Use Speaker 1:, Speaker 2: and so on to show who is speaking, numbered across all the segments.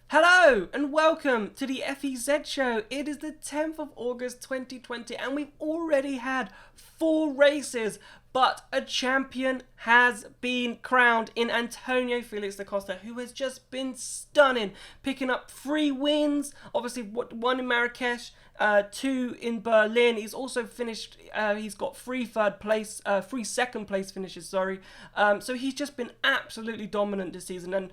Speaker 1: Hello and welcome to the FEZ show. It is the 10th of August 2020 and we've already had 4 races, but a champion has been crowned in Antonio Felix da Costa, who has just been stunning, picking up 3 wins, obviously one in Marrakesh, 2 in Berlin. He's also finished. He's got 3 third place, 3 second place finishes. Sorry. So he's just been absolutely dominant this season, and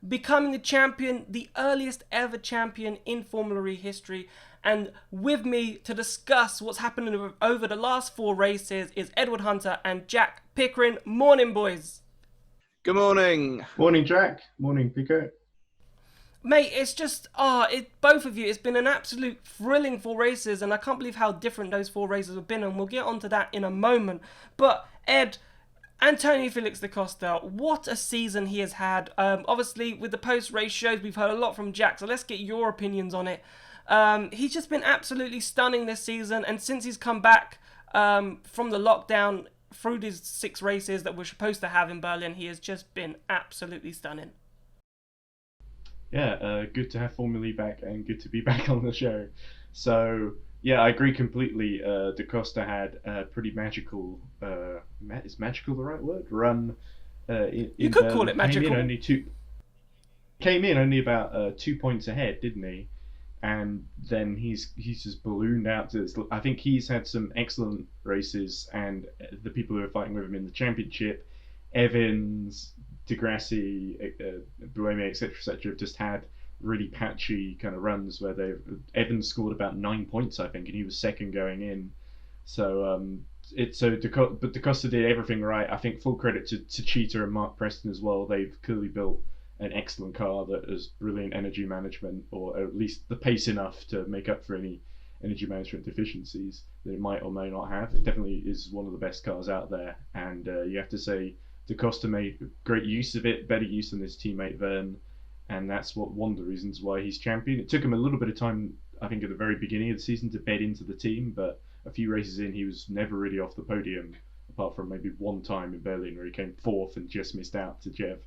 Speaker 1: becoming a champion, the earliest ever champion in Formula E history. And with me to discuss what's happening over the last 4 races is Edward Hunter and Jack Pickering. Morning, boys.
Speaker 2: Good morning.
Speaker 3: Morning, Jack. Morning, Pico.
Speaker 1: Mate, it's just, both of you, it's been an absolute thrilling 4 races, and I can't believe how different those 4 races have been, and we'll get onto that in a moment. But, Ed, Antonio Felix da Costa, what a season he has had. Obviously, with the post-race shows, we've heard a lot from Jack, so let's get your opinions on it. He's just been absolutely stunning this season, and since he's come back from the lockdown through these 6 races that we're supposed to have in Berlin, he has just been absolutely stunning.
Speaker 3: Yeah, good to have Formula E back and good to be back on the show. So, yeah, I agree completely. Da Costa had a pretty magical, is magical the right word? Run
Speaker 1: You could call it magical.
Speaker 3: Came in only about 2 points ahead, didn't he? And then he's just ballooned out to this. I think he's had some excellent races, and the people who are fighting with him in the championship, Evans, Degrassi, Blomqvist, etc., have just had really patchy kind of runs where Evans scored about 9 points, I think, and he was second going in. So but Da Costa did everything right. I think full credit to Techeetah and Mark Preston as well. They've clearly built an excellent car that has brilliant energy management, or at least the pace enough to make up for any energy management deficiencies that it might or may not have. It definitely is one of the best cars out there, and you have to say Da Costa made great use of it, better use than his teammate Verne, and that's one of the reasons why he's champion. It took him a little bit of time, I think, at the very beginning of the season to bed into the team, but a few races in, he was never really off the podium, apart from maybe one time in Berlin where he came fourth and just missed out to Jev.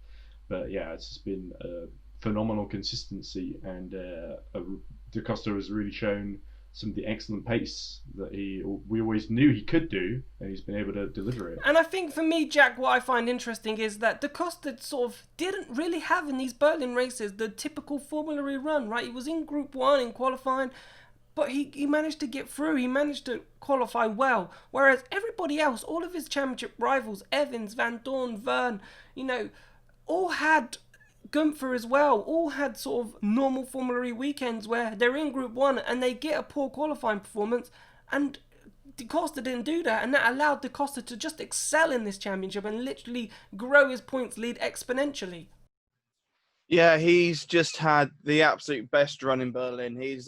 Speaker 3: But yeah, it's just been a phenomenal consistency, and Da Costa has really shown some of the excellent pace that we always knew he could do, and he's been able to deliver it.
Speaker 1: And I think for me, Jack, what I find interesting is that Da Costa sort of didn't really have in these Berlin races the typical Formula E run, right? He was in Group 1 in qualifying, but he managed to get through. He managed to qualify well. Whereas everybody else, all of his championship rivals, Evans, Van Dorn, Verne, all had Guenther as well, all had sort of normal Formula E weekends where they're in Group 1 and they get a poor qualifying performance, and Da Costa didn't do that, and that allowed Da Costa to just excel in this championship and literally grow his points lead exponentially.
Speaker 2: Yeah, he's just had the absolute best run in Berlin. He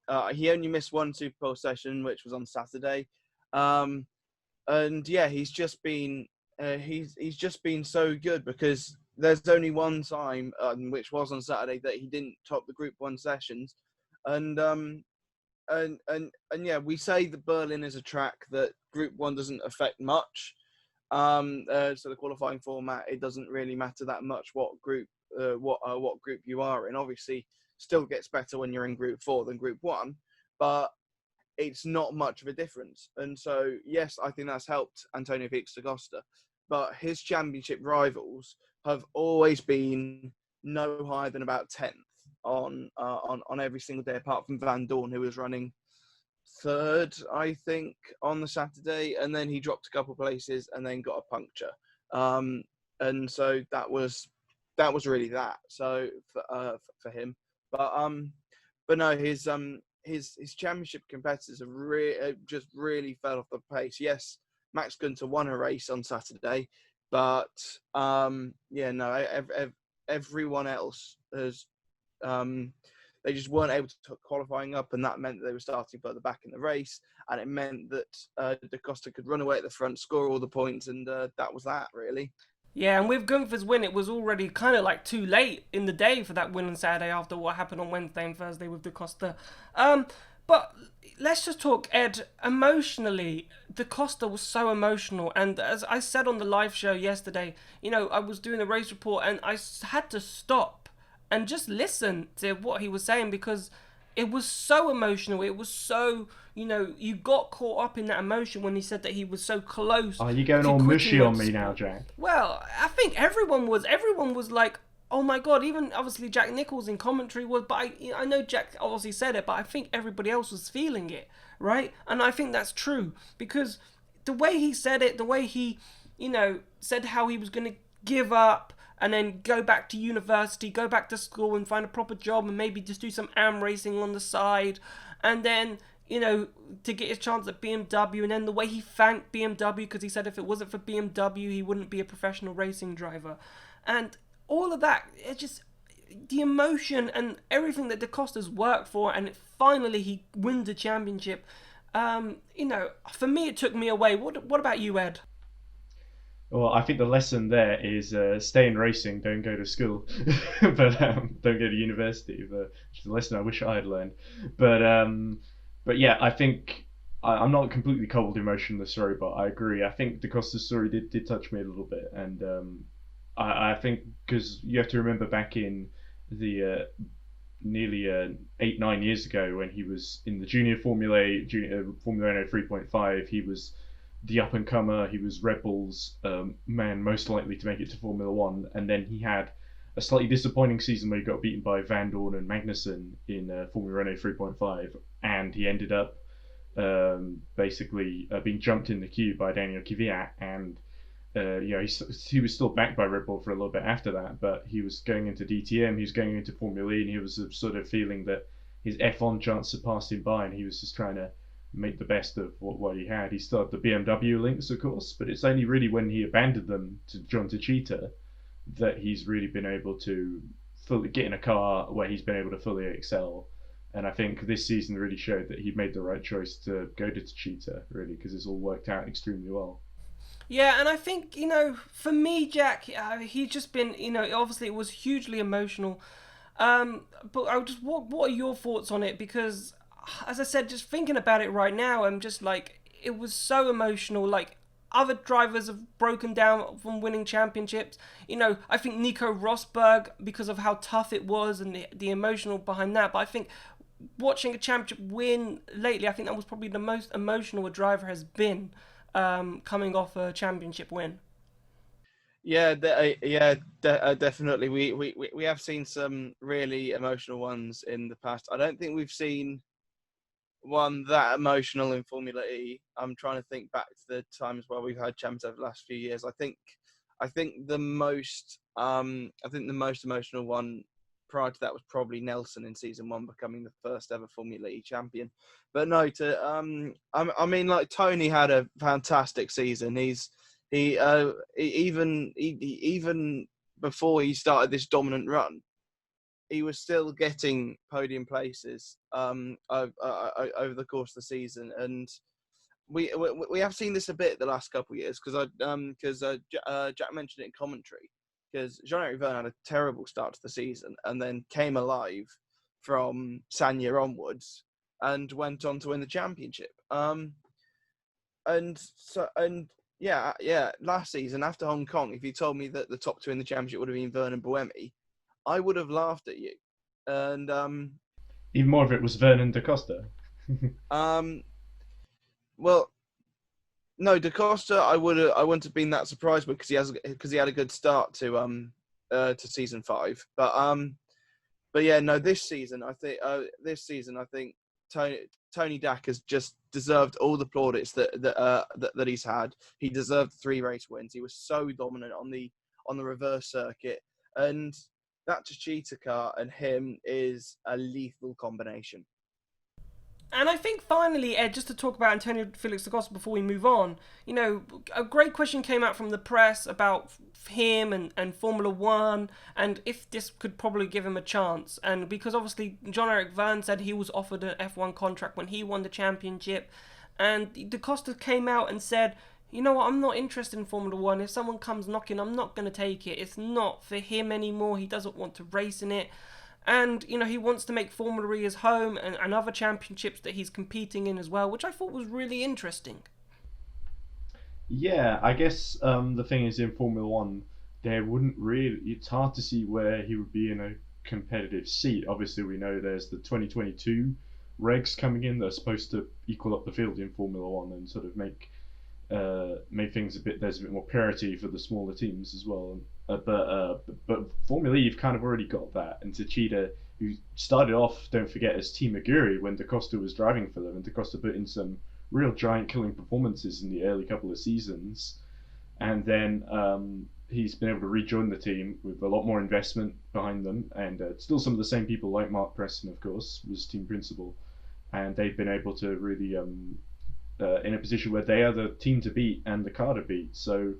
Speaker 2: only missed one Super Bowl session, which was on Saturday, and yeah, he's just been so good, because there's only one time, which was on Saturday, that he didn't top the Group 1 sessions, and yeah, we say that Berlin is a track that Group 1 doesn't affect much. So the qualifying format, it doesn't really matter that much what group you are in. Obviously, still gets better when you're in Group 4 than Group 1, but it's not much of a difference. And so, yes, I think that's helped Antonio Felix da Costa, but his championship rivals have always been no higher than about 10th on every single day, apart from Van Dorn, who was running third, I think, on the Saturday, and then he dropped a couple of places and then got a puncture. And so that was really that. So for him, but no, his championship competitors have just really fell off the pace. Yes, Max Guenther won a race on Saturday, but everyone else has they just weren't able to put qualifying up, and that meant that they were starting further back in the race, and it meant that Da Costa could run away at the front, score all the points, and that was that, really.
Speaker 1: Yeah, and with Guenther's win, it was already kind of like too late in the day for that win on Saturday after what happened on Wednesday and Thursday with Da Costa. But let's just talk, Ed, emotionally. Da Costa was so emotional, and as I said on the live show yesterday, I was doing a race report and I had to stop and just listen to what he was saying, because it was so emotional. It was so, you got caught up in that emotion when he said that he was so close.
Speaker 3: Are you going
Speaker 1: to
Speaker 3: all mushy
Speaker 1: quitting
Speaker 3: on me
Speaker 1: motorsport.
Speaker 3: now, Jack?
Speaker 1: Well, I think everyone was like, oh my god. Even obviously Jack Nicholls in commentary was, but I know Jack obviously said it, but I think everybody else was feeling it, right? And I think that's true, because the way he said it, the way he, said how he was going to give up and then go back to university, go back to school and find a proper job and maybe just do some AM racing on the side, and then, to get his chance at BMW, and then the way he thanked BMW, because he said if it wasn't for BMW, he wouldn't be a professional racing driver. And all of that, it's just the emotion and everything that Da Costa's worked for, and finally he wins the championship. For me, it took me away. What about you, Ed?
Speaker 3: Well, I think the lesson there is stay in racing, don't go to school, but don't go to university. But it's a lesson I wish I had learned. But yeah, I think I'm not completely cold emotionless, sorry, but I agree. I think Da Costa's story did touch me a little bit, and I think because you have to remember back in the nearly 8-9 years ago when he was in the junior Formula Renault 3.5, he was the up and comer. He was Red Bull's man most likely to make it to Formula One, and then he had a slightly disappointing season where he got beaten by Van Dorn and Magnussen in Formula Renault 3.5, and he ended up basically being jumped in the queue by Daniel Kvyat, and he was still backed by Red Bull for a little bit after that, but he was going into DTM, he was going into Formula E, and he was sort of feeling that his F1 chance had passed him by, and he was just trying to make the best of what he had. He still had the BMW links, of course, but it's only really when he abandoned them to John Techeetah that he's really been able to fully get in a car where he's been able to fully excel. And I think this season really showed that he made the right choice to go to Techeetah, really, because it's all worked out extremely well.
Speaker 1: Yeah, and I think, for me, Jack, he's just been, obviously it was hugely emotional. But what are your thoughts on it? Because, as I said, just thinking about it right now, I'm just like, it was so emotional. Like, other drivers have broken down from winning championships. I think Nico Rosberg, because of how tough it was and the emotional behind that. But I think watching a championship win lately, I think that was probably the most emotional a driver has been, coming off a championship win.
Speaker 2: Definitely. We have seen some really emotional ones in the past. I don't think we've seen one that emotional in Formula E. I'm trying to think back to the times where we've had champions over the last few years. I think the most emotional one prior to that was probably Nelson in season 1 becoming the first ever Formula E champion. But no, like Tony had a fantastic season. Even before he started this dominant run, he was still getting podium places over the course of the season, and we have seen this a bit the last couple of years because Jack mentioned it in commentary, because Jean-Eric Vergne had a terrible start to the season and then came alive from Sanya onwards and went on to win the championship. Last season after Hong Kong, if you told me that the top two in the championship would have been Vergne and Buemi, I would have laughed at you. And
Speaker 3: even more if it was Vergne and Da Costa.
Speaker 2: Well, no, Da Costa, I wouldn't have been that surprised with, because he had a good start to season 5. But yeah, no, this season I think Tony Dack has just deserved all the plaudits that he's had. He deserved 3 race wins. He was so dominant on the reverse circuit, and that Techeetah car and him is a lethal combination.
Speaker 1: And I think finally, Ed, just to talk about Antonio Felix da Costa before we move on, a great question came out from the press about him and Formula One, and if this could probably give him a chance. And because obviously Jean-Eric Vergne said he was offered an F1 contract when he won the championship, and da Costa came out and said, you know what, I'm not interested in Formula One. If someone comes knocking, I'm not going to take it. It's not for him anymore. He doesn't want to race in it. And, he wants to make Formula E his home and other championships that he's competing in as well, which I thought was really interesting.
Speaker 3: Yeah, I guess the thing is, in Formula One, there wouldn't really... It's hard to see where he would be in a competitive seat. Obviously, we know there's the 2022 regs coming in that are supposed to equal up the field in Formula One and sort of make things there's a bit more parity for the smaller teams as well. But Formula E, you've kind of already got that. And Techeetah, who started off, don't forget, as Team Aguri when Da Costa was driving for them, and Da Costa put in some real giant killing performances in the early couple of seasons. And then he's been able to rejoin the team with a lot more investment behind them, and still some of the same people like Mark Preston, of course, was team principal, and they've been able to really in a position where they are the team to beat and the car to beat. So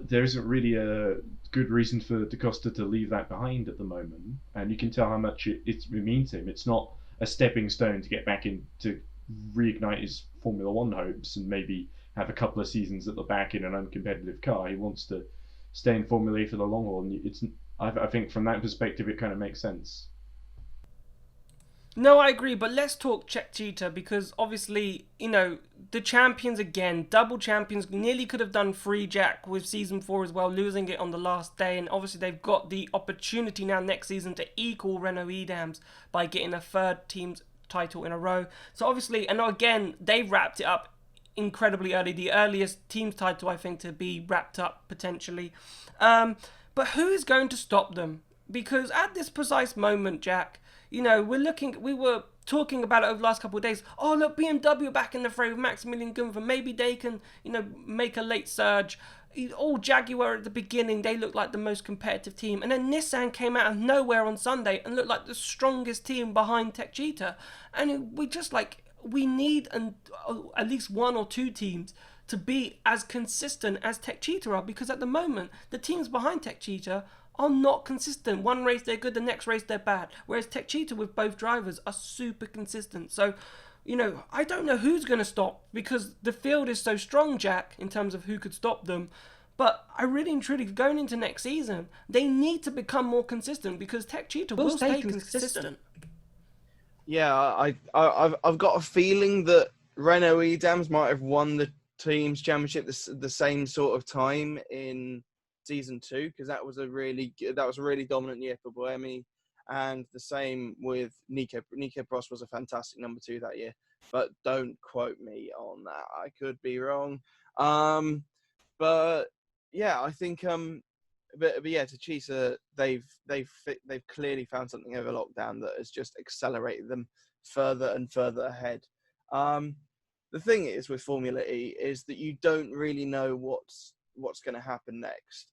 Speaker 3: there isn't really a good reason for Da Costa to leave that behind at the moment, and you can tell how much it means to him. It's not a stepping stone to get back in to reignite his Formula One hopes and maybe have a couple of seasons at the back in an uncompetitive car. He wants to stay in Formula E for the long haul, and I think from that perspective it kind of makes sense.
Speaker 1: No, I agree, but let's talk Techeetah, because obviously, the champions again, double champions, nearly could have done free Jack with season 4 as well, losing it on the last day, and obviously they've got the opportunity now next season to equal Renault Edams by getting a third team's title in a row. So obviously, and again, they wrapped it up incredibly early, the earliest team's title I think to be wrapped up potentially. But who is going to stop them? Because at this precise moment, Jack, we were talking about it over the last couple of days. Oh, look, BMW back in the fray with Maximillian Guenther. Maybe they can, make a late surge. All Jaguar at the beginning, they looked like the most competitive team. And then Nissan came out of nowhere on Sunday and looked like the strongest team behind Techeetah. And we need at least one or two teams to be as consistent as Techeetah are. Because at the moment, the teams behind Techeetah are not consistent. One race they're good, the next race they're bad. Whereas Techeetah with both drivers are super consistent. So, I don't know who's going to stop, because the field is so strong, Jack, in terms of who could stop them. But I really and truly, going into next season, they need to become more consistent, because Techeetah will stay consistent.
Speaker 2: Yeah, I've got a feeling that Renault Edams might have won the team's championship the same sort of time in season 2, because that was a really dominant year for Boemi, and the same with Nico Prost was a fantastic number 2 that year, but don't quote me on that, I could be wrong. But yeah, I think but yeah, Techeetah, they've clearly found something over lockdown that has just accelerated them further and further ahead. The thing is with Formula E is that you don't really know what's going to happen next.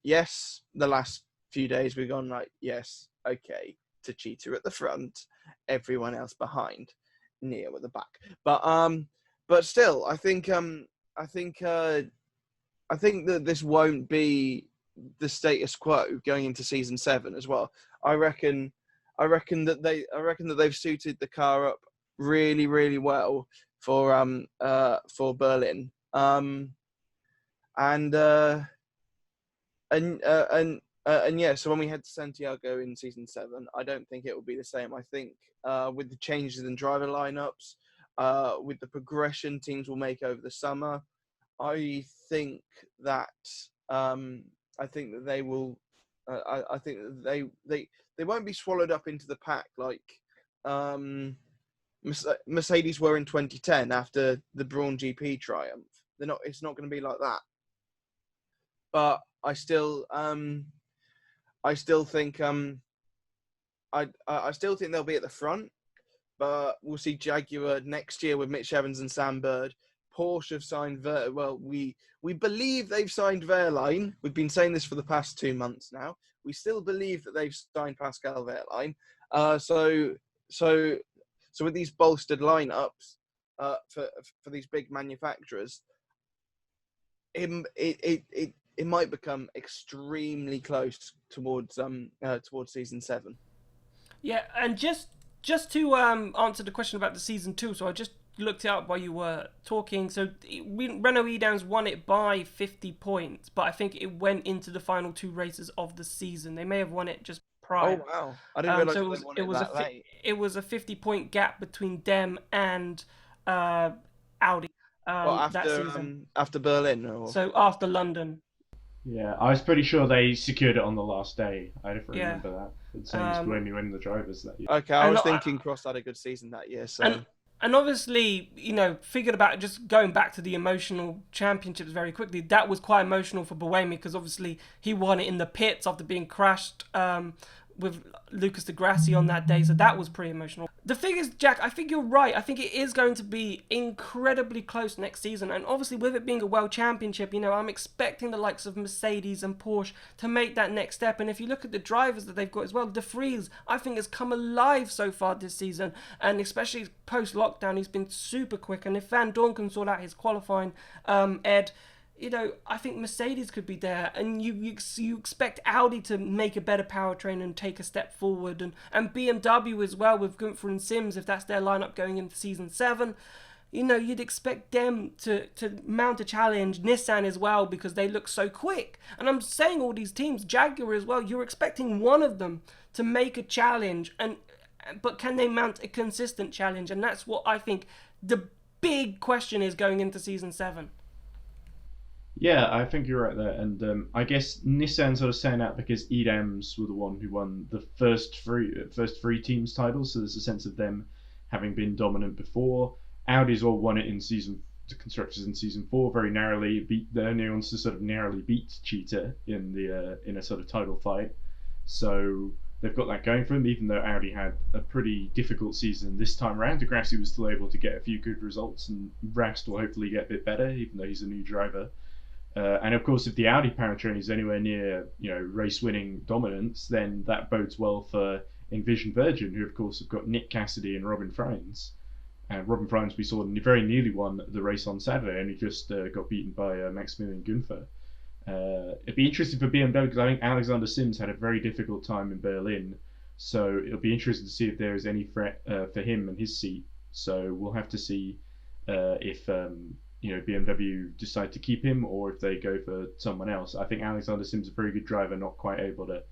Speaker 2: Yes, the last few days we've gone like, yes, okay, Techeetah at the front, everyone else behind, Neo at the back. But still, I think that this won't be the status quo going into season 7 as well. I reckon that they've suited the car up really, really well for Berlin. And yeah, so when we head to Santiago in season 7, I don't think it will be the same. I think with the changes in driver lineups, with the progression teams will make over the summer, I think that they will. I think that they won't be swallowed up into the pack like Mercedes were in 2010 after the Brawn GP triumph. It's not going to be like that. But I still think I still think they'll be at the front. But we'll see Jaguar next year with Mitch Evans and Sam Bird. Porsche have signed we believe they've signed Wehrlein. We've been saying this for the past 2 months now. We still believe that they've signed Pascal Wehrlein. So with these bolstered lineups for these big manufacturers, it might become extremely close towards season 7.
Speaker 1: Yeah, and just to answer the question about the season 2, so I just looked it up while you were talking. So Renault Edams won it by 50 points, but I think it went into the final 2 races of the season. They may have won it just prior.
Speaker 2: Oh wow! I didn't realize they won it that late.
Speaker 1: It was a 50-point gap between them and Audi. That season.
Speaker 2: After Berlin, or...
Speaker 1: So after London.
Speaker 3: Yeah, I was pretty sure they secured it on the last day. I don't remember that. Same as Buemi winning the drivers that year.
Speaker 2: Okay, I was thinking Prost had a good season that year. So.
Speaker 1: And obviously, figured about just going back to the emotional championships very quickly. That was quite emotional for Buemi because obviously he won it in the pits after being crashed with Lucas Di Grassi on that day. So that was pretty emotional. The thing is, Jack, I think you're right. I think it is going to be incredibly close next season. And obviously with it being a world championship, I'm expecting the likes of Mercedes and Porsche to make that next step. And if you look at the drivers that they've got as well, De Vries, I think, has come alive so far this season. And especially post-lockdown, he's been super quick. And if Van Dorn can sort out his qualifying, Ed, I think Mercedes could be there, and you expect Audi to make a better powertrain and take a step forward, and BMW as well with Guenther and Sims, if that's their lineup going into season 7. You'd expect them to mount a challenge. Nissan as well, because they look so quick. And I'm saying all these teams, Jaguar as well, you're expecting one of them to make a challenge, but can they mount a consistent challenge? And that's what I think the big question is going into season 7.
Speaker 3: Yeah, I think you're right there, and I guess Nissan sort of stand out because EDAMS were the one who won the first three teams titles, so there's a sense of them having been dominant before. Audi's all won it in the constructors in season 4 very narrowly. The only ones to sort of narrowly beat Cheetah in a sort of title fight, so they've got that going for them. Even though Audi had a pretty difficult season this time around, Di Grassi was still able to get a few good results, and Rast will hopefully get a bit better, even though he's a new driver. And of course, if the Audi powertrain is anywhere near, race-winning dominance, then that bodes well for Envision Virgin, who of course have got Nick Cassidy and Robin Freins. And Robin Freins, we saw very nearly won the race on Saturday, and he just got beaten by Maximillian Guenther. It'd be interesting for BMW because I think Alexander Sims had a very difficult time in Berlin, so it'll be interesting to see if there is any threat for him and his seat. So we'll have to see if BMW decide to keep him or if they go for someone else. I think Alexander Sims is a very good driver, not quite able to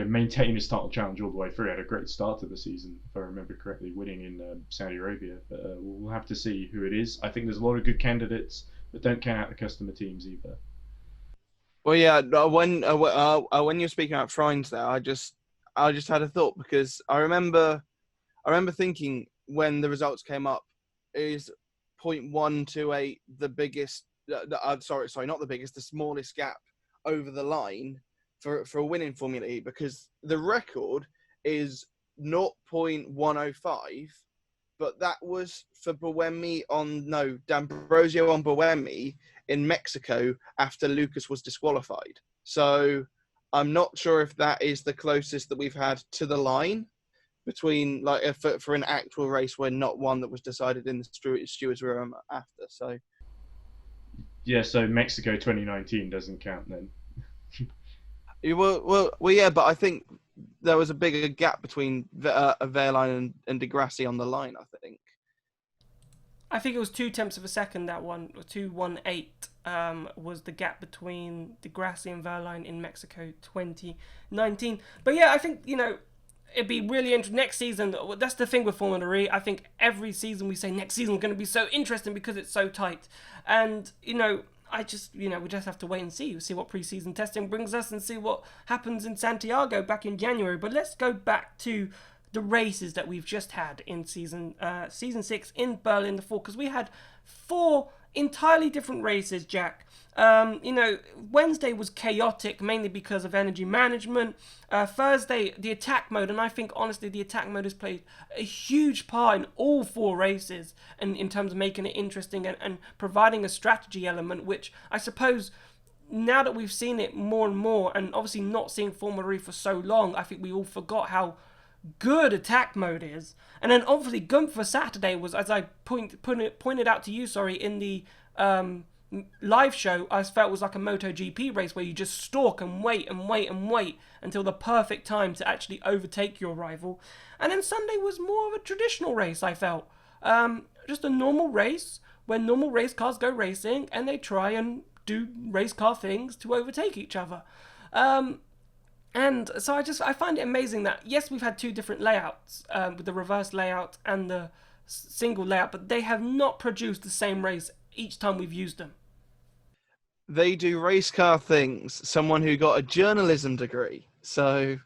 Speaker 3: maintain his title challenge all the way through. He had a great start to the season, if I remember correctly, winning in Saudi Arabia. But we'll have to see who it is. I think there's a lot of good candidates, but don't count out the customer teams either.
Speaker 2: Well, yeah. When you're speaking about Freins there, I just had a thought because I remember thinking when the results came up, is 0.128 the biggest? Sorry, not the biggest. The smallest gap over the line for a win in Formula E, because the record is 0.105, but that was for D'Ambrosio on Buemi in Mexico after Lucas was disqualified. So I'm not sure if that is the closest that we've had to the line between, for an actual race when not one that was decided in the stewards room after. So
Speaker 3: yeah, so Mexico 2019 doesn't count then.
Speaker 2: Well, yeah, but I think there was a bigger gap between Wehrlein and Di Grassi on the line, I think.
Speaker 1: I think it was 0.2 of a second, that one, or 2.18 was the gap between Di Grassi and Wehrlein in Mexico 2019. But yeah, I think, it'd be really interesting. Next season, that's the thing with Formula E. I think every season we say next season is going to be so interesting because it's so tight. And, we just have to wait and see what pre-season testing brings us and see what happens in Santiago back in January. But let's go back to the races that we've just had in season 6 in Berlin, the 4, because we had 4 entirely different races, Jack. Wednesday was chaotic, mainly because of energy management. Thursday, the attack mode, and I think, honestly, the attack mode has played a huge part in all 4 races, and in terms of making it interesting and providing a strategy element, which I suppose, now that we've seen it more and more, and obviously not seeing Formula E for so long, I think we all forgot how good attack mode is. And then, obviously, Guenther Saturday was, as I pointed out to you, in the live show, I felt was like a MotoGP race where you just stalk and wait and wait and wait until the perfect time to actually overtake your rival. And then Sunday was more of a traditional race, I felt. Just a normal race where normal race cars go racing and they try and do race car things to overtake each other. And so I find it amazing that, yes, we've had 2 different layouts, with the reverse layout and the single layout, but they have not produced the same race each time we've used them.
Speaker 2: They do race car things. Someone who got a journalism degree. So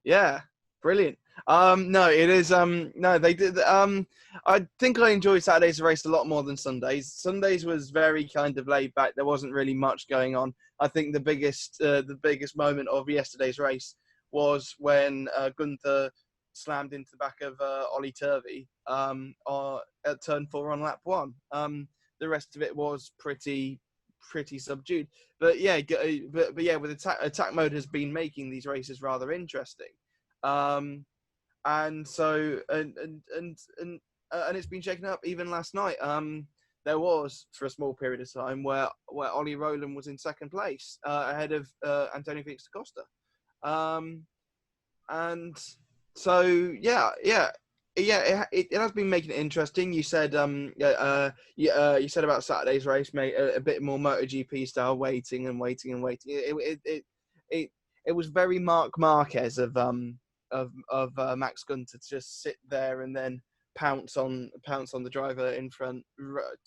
Speaker 2: Yeah, brilliant. No, it is. No, they did. I think I enjoyed Saturday's race a lot more than Sundays. Sundays was very kind of laid back. There wasn't really much going on. I think the biggest moment of yesterday's race was when Guenther slammed into the back of Ollie Turvey at turn 4 on lap 1. The rest of it was pretty subdued. But yeah, with attack mode has been making these races rather interesting. And so and it's been shaken up even last night. There was, for a small period of time, where Ollie Rowland was in second place ahead of Antonio Felix da Costa. And so it has been making it interesting. You said you said about Saturday's race, mate, a bit more MotoGP style, waiting. It was very Marc Marquez of Max Guenther to just sit there and then pounce on the driver in front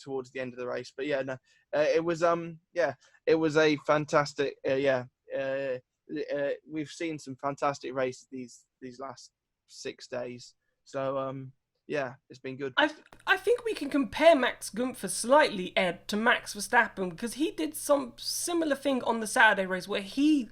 Speaker 2: towards the end of the race. But yeah, no, it was a fantastic we've seen some fantastic races these last 6 days. So it's been good.
Speaker 1: I think we can compare Max Guenther slightly, Ed, to Max Verstappen, because he did some similar thing on the Saturday race where he,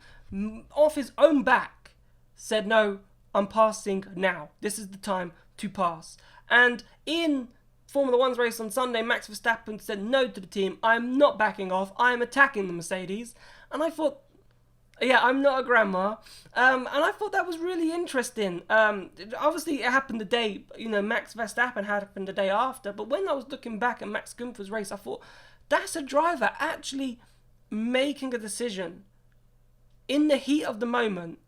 Speaker 1: off his own back, said, no, I'm passing now. This is the time to pass. And in Formula One's race on Sunday, Max Verstappen said no to the team. I'm not backing off. I'm attacking the Mercedes. And I thought, yeah, I'm not a grandma. And I thought that was really interesting. Obviously, it happened the day, Max Verstappen happened the day after. But when I was looking back at Max Guenther's race, I thought, that's a driver actually making a decision in the heat of the moment,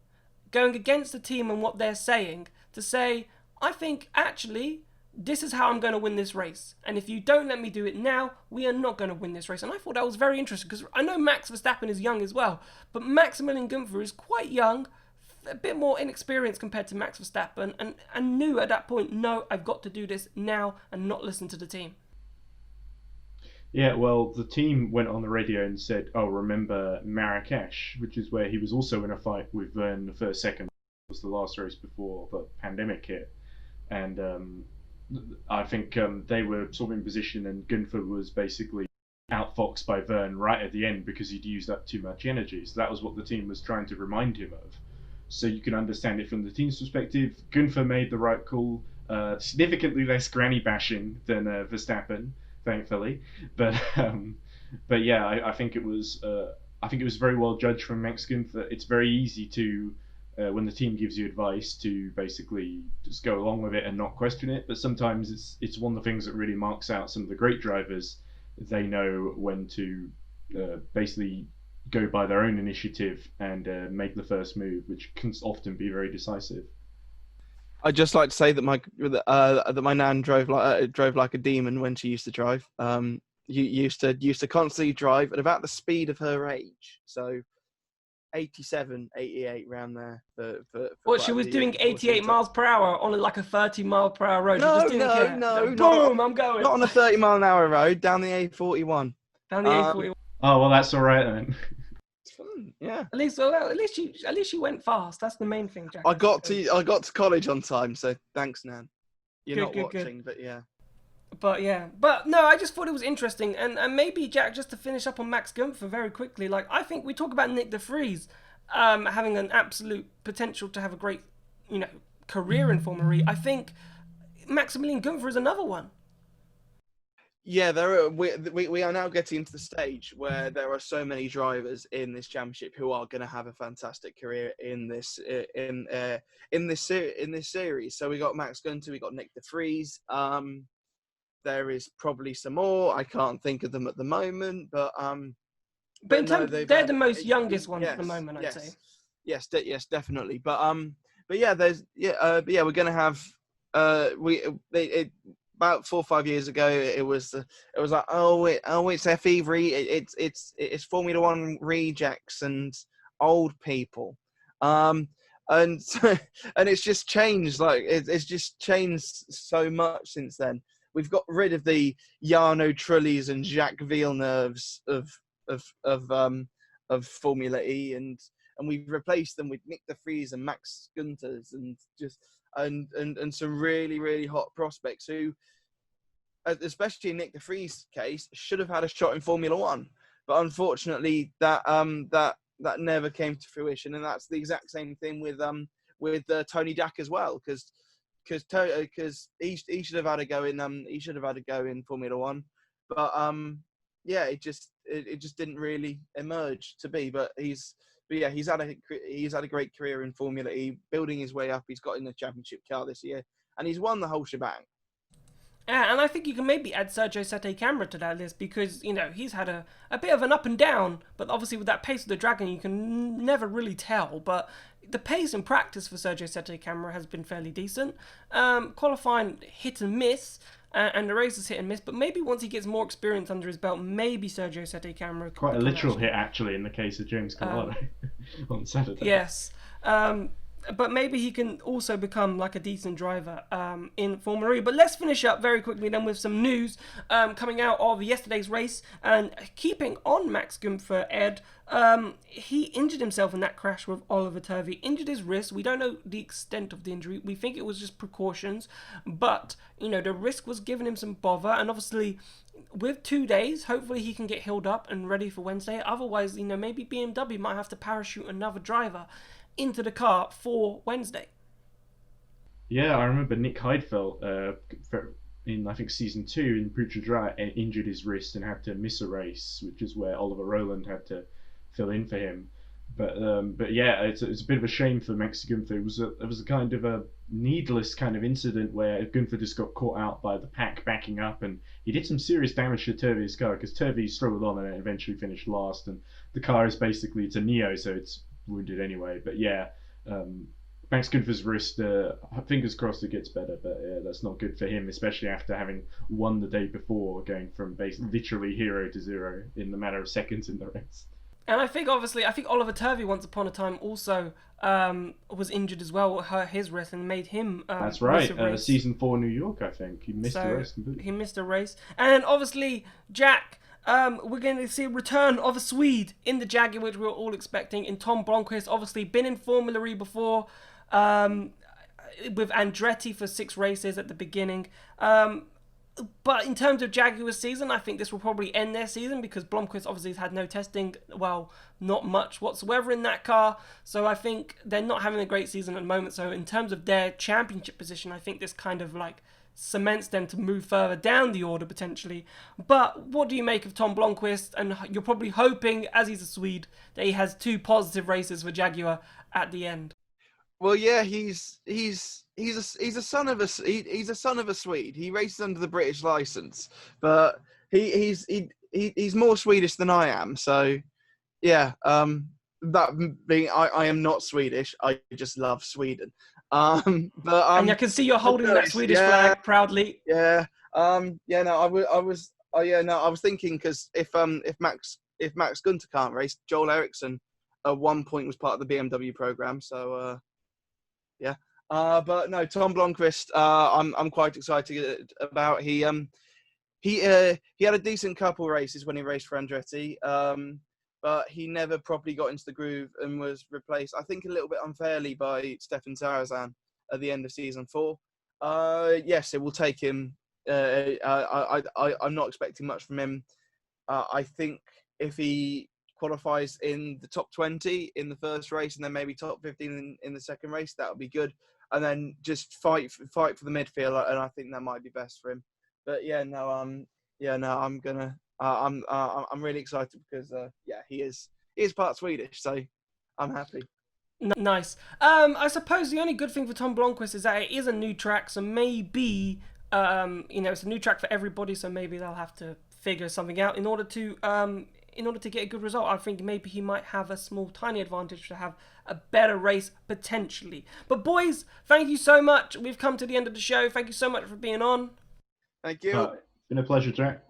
Speaker 1: going against the team and what they're saying, to say, I think actually this is how I'm going to win this race. And if you don't let me do it now, we are not going to win this race. And I thought that was very interesting, because I know Max Verstappen is young as well, but Maximillian Guenther is quite young, a bit more inexperienced compared to Max Verstappen, and knew at that point, no, I've got to do this now and not listen to the team.
Speaker 3: Yeah, well, the team went on the radio and said, oh, remember Marrakesh, which is where he was also in a fight with Verne the first second. It was the last race before the pandemic hit. And I think they were sort of in position, and Guenther was basically outfoxed by Verne right at the end because he'd used up too much energy. So that was what the team was trying to remind him of. So you can understand it from the team's perspective. Guenther made the right call, significantly less granny bashing than Verstappen, thankfully. But yeah, I think it was very well judged from Max Guenther. It's very easy to when the team gives you advice to basically just go along with it and not question it. But sometimes it's one of the things that really marks out some of the great drivers. They know when to basically go by their own initiative and make the first move, which can often be very decisive.
Speaker 2: I'd just like to say that my nan drove like a demon when she used to drive. Used to constantly drive at about the speed of her age. So 87, 88 around there. For
Speaker 1: she was doing 88 miles per hour on like a 30-mile-per-hour road.
Speaker 2: No,
Speaker 1: she just didn't care.
Speaker 2: No.
Speaker 1: Boom, I'm going.
Speaker 2: Not on a 30-mile-an-hour road, down the A41.
Speaker 1: Down the A41.
Speaker 3: Oh, well, that's all right then.
Speaker 2: It's fun, yeah.
Speaker 1: At least you went fast. That's the main thing, Jack.
Speaker 2: I got to college on time, so thanks, Nan. You're not watching, but yeah.
Speaker 1: But no, I just thought it was interesting, and maybe, Jack, just to finish up on Max Guenther very quickly, like, I think we talk about Nick de Vries having an absolute potential to have a great, career in Formula E. I think Maximillian Guenther is another one.
Speaker 2: Yeah, we are now getting to the stage where there are so many drivers in this championship who are going to have a fantastic career in this series. So we got Max Guenther, we got Nick de Vries. There is probably some more. I can't think of them at the moment, but
Speaker 1: they're the most youngest ones at the moment, I'd say.
Speaker 2: Yes, definitely. But yeah, we're gonna have about 4 or 5 years ago, it was like, it's FEZ, it's Formula One rejects and old people, and it's just changed. Like it's just changed so much since then. We've got rid of the Jarno Trullis and Jacques Villeneuves of Formula E, and and we've replaced them with Nick de Vries and Max Guenthers and some really, really hot prospects who, especially in Nick de Vries' case, should have had a shot in Formula One. But unfortunately, that never came to fruition, and that's the exact same thing with Tony Dack as well, because he should have had a go in Formula One, but it just didn't really emerge to be. But he's had a great career in Formula E, building his way up. He's got in the championship car this year, and he's won the whole shebang.
Speaker 1: Yeah, and I think you can maybe add Sergio Sette Camara to that list because, he's had a bit of an up and down, but obviously with that pace of the Dragon, you can never really tell. But the pace in practice for Sergio Sette Camara has been fairly decent. Qualifying hit and miss, and the races hit and miss, but maybe once he gets more experience under his belt, maybe Sergio Sette Camara could
Speaker 3: quite a literal hit, actually, in the case of James Collado on Saturday.
Speaker 1: Yes. But maybe he can also become like a decent driver in Formula E. But let's finish up very quickly then with some news coming out of yesterday's race. And keeping on Max Guenther, Ed, he injured himself in that crash with Oliver Turvey. Injured his wrist. We don't know the extent of the injury. We think it was just precautions. But, the risk was giving him some bother. And obviously, with 2 days, hopefully he can get healed up and ready for Wednesday. Otherwise, maybe BMW might have to parachute another driver into the car for Wednesday.
Speaker 3: Yeah, I remember Nick Heidfeld in I think season 2 in Puigdemont injured his wrist and had to miss a race, which is where Oliver Rowland had to fill in for him. But yeah, it's a bit of a shame for Max Guenther. It was a kind of a needless kind of incident where Guenther just got caught out by the pack backing up, and he did some serious damage to Turvey's car because Turvey struggled on and eventually finished last. And the car is basically, it's a Neo, so it's wounded anyway. But yeah, Max Guenther's wrist, fingers crossed it gets better, but that's not good for him, especially after having won the day before, going from literally hero to zero in the matter of seconds in the race.
Speaker 1: And I think Oliver Turvey once upon a time also was injured as well, hurt his wrist and made him
Speaker 3: that's right, season 4 New York, I think. He missed the race completely.
Speaker 1: He missed a race. And obviously, Jack, we're going to see a return of a Swede in the Jaguar, which we were all expecting, in Tom Blomqvist. Obviously, been in Formula E before, with Andretti for 6 races at the beginning. But in terms of Jaguar's season, I think this will probably end their season because Blomqvist obviously has had no testing, well, not much whatsoever in that car. So I think they're not having a great season at the moment. So in terms of their championship position, I think this kind of cements them to move further down the order potentially. But what do you make of Tom Blomqvist? And you're probably hoping, as he's a Swede, that he has 2 positive races for Jaguar at the end.
Speaker 2: Well, yeah, he's a son of a Swede. He races under the British license, but he's more Swedish than I am. So, yeah. That being, I am not Swedish. I just love Sweden. And I can
Speaker 1: see you're holding that Swedish flag proudly.
Speaker 2: Yeah. I was thinking because if Max Guenther can't race, Joel Eriksson at one point was part of the BMW program. So. Yeah, but no, Tom Blomqvist, I'm quite excited about. He had a decent couple races when he raced for Andretti, but he never properly got into the groove and was replaced, I think, a little bit unfairly by Stefan Sarazan at the end of season 4. Yes, it will take him. I'm not expecting much from him. I think if he qualifies in the top 20 in the first race and then maybe top 15 in the second race, that would be good, and then just fight for the midfield, and I think that might be best for him. But I'm really excited because he is part Swedish, so I'm happy.
Speaker 1: Nice. I suppose the only good thing for Tom Blomqvist is that it is a new track, so maybe it's a new track for everybody, so maybe they'll have to figure something out in order to get a good result. I think maybe he might have a small, tiny advantage to have a better race, potentially. But boys, thank you so much. We've come to the end of the show. Thank you so much for being on.
Speaker 2: Thank you.
Speaker 3: It's been a pleasure, Jack.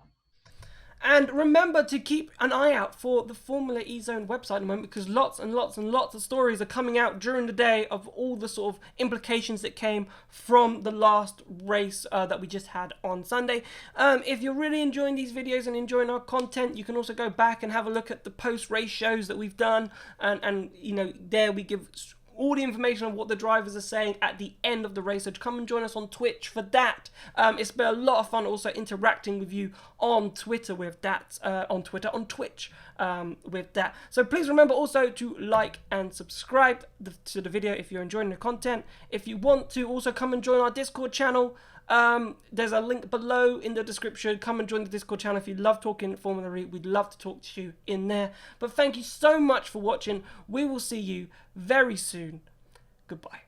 Speaker 1: And remember to keep an eye out for the Formula E Zone website at the moment, because lots and lots and lots of stories are coming out during the day of all the sort of implications that came from the last race that we just had on Sunday. If you're really enjoying these videos and enjoying our content, you can also go back and have a look at the post-race shows that we've done, and you know, there we give all the information on what the drivers are saying at the end of the race. So come and join us on Twitch for that. It's been a lot of fun also interacting with you on Twitter with that, on Twitch with that. So please remember also to like and subscribe to the video if you're enjoying the content. If you want to also come and join our Discord channel, there's a link below in the description. Come and join the Discord channel if you love talking Formula E. We'd love to talk to you in there. But thank you so much for watching. We will see you very soon. Goodbye.